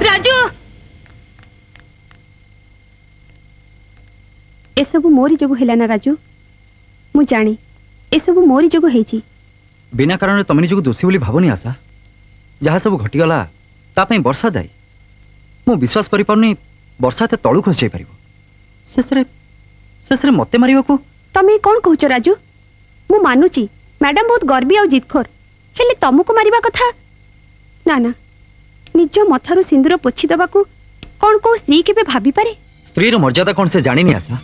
राजू ए सब मोरी जोगु हेला ना राजू मु जानी ए सब मोरी जोगु हेची बिना कारण तुम निजक दोषी बोली भावनी आशा जहाँ सब घटीगला ताप वर्षा दायी मु विश्वास करि पारुनी वर्षा ते तळु खस जाई परिबो शेष मते मारिबा को तमे कौन कहूच राजू मु मानुची मैडम बहुत गर्वी और जिदखोर हेले तुमको मारिबा कथा ना ना निज मथारु सिंदूर पोछि दबा को कौन को स्त्री केबे भाबी पारे स्त्री रो मर्यादा कौन से जानिनी आशा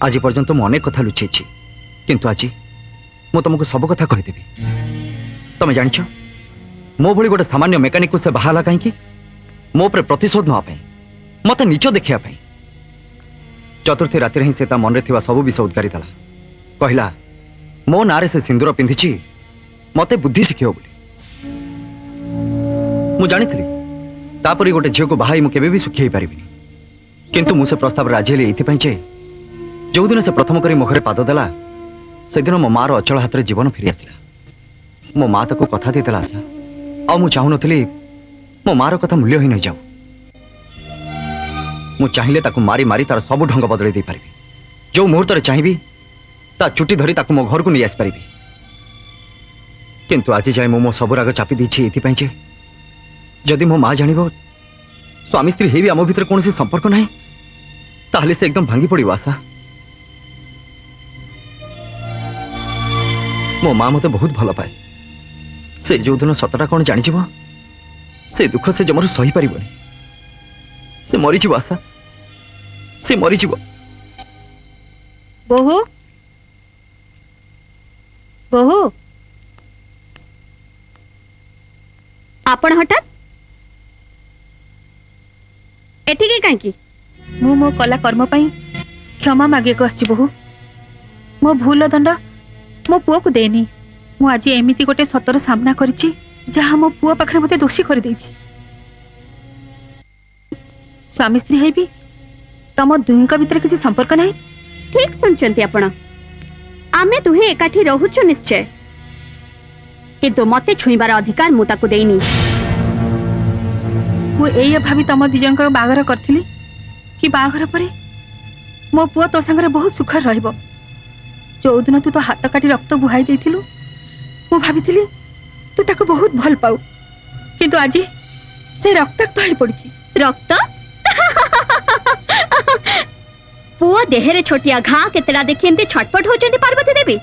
आज पर्यंत मु अनेक कथा लुचेछि किंतु आज मु तुमको सब कथा कहि देबी तमे जानिछ मो भली गोटे सामान्य मेकानिक को से बाहाला कहीं मो पर प्रतिशोध ना पाई मत नीच देखिया पाई चतुर्थी राति ही से मन में सब विषय उद्गारी देला कहला मो नारे से सिंदूर पिंधि मते बुद्धि शिखियो बोली मु जानी तापरी गोटे झील को बाहाई मुझे भी सुखी पारिनी किंतु मु से प्रस्ताव राजी हेली एथिपाई जे जो दिन से प्रथम करी मुखरे पाद देला से दिन मो मार अचल हाथ में जीवन फेरी आसला मो माँ ताको कथा देला आशा आ मु चाहू नथली मो मार कथा मूल्य ही नहीं जाऊ मु चाहिए ताको मारी मारी तार सब ढंग बदल दे पारिबी जो मुहूर्त रे चाहिबी ता चुटी धरी ताको मो घर को नहीं आस पारिबी किंतु आज जाए मो सब राग चापी देछि एथिपाई जे जदि मो माँ जानिबो स्वामी स्त्री हेबी आम भीतर कौन संपर्क नहीं ताहले से एकदम भांगी पड़िबो आशा मो माँ मते बहुत भल पाए से जो दिन सतटा कौन जानिजिबो से दुख से जमरू सही पारिबनी से मरीजिबो आशा से मरीजिबो बोहू बोहू आपण हठात एठिके कांकी मु मो कला कर्म पई क्षमा मागे को आछि बोहू मो भूल दंड मो पुओ को देनी मु आज एमिति गोटे सतर सामना करिछि जहाँ मो पुओ पाखरे मते दोषी कर देछि स्वामी स्त्री हेबी तम दुहींक भितर किसी संपर्क नहीं ठीक सुनचंती आपण आमे तुहे एकाठी रहुछु निश्चय किंतु मते छुईबार अधिकार मु ताको देइनी मु एय भाभी तम दिजनकर बागर करथिली कि बागर परे मो पुओ तो संगरे बहुत सुखर रहइबो जो दिन तू तो हाथ काटी रक्त बुहाई देथिलु मु भाबिथिली तू ताको बहुत भल पाऊ किंतु आज से रक्ताक्त होई पड़छि रक्त पुओ देहरे छोटिया घा केतला देखि एंते छटपट होचंती पार्वती देवी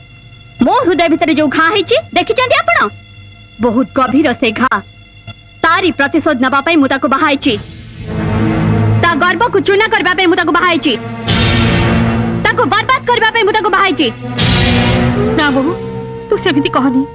मो हृदय भीतर जो घा हेछि देखि चंदी आपण बहुत गभीर से घा तारी प्रतिशोध नबा पई मु ताको बहाइछि ता गर्भ को चूना करबा पई मु ताको बहाइछि ताको बर्बाद करबा पई मु ताको बहाइछि ना बहु तू सेमिति कहनी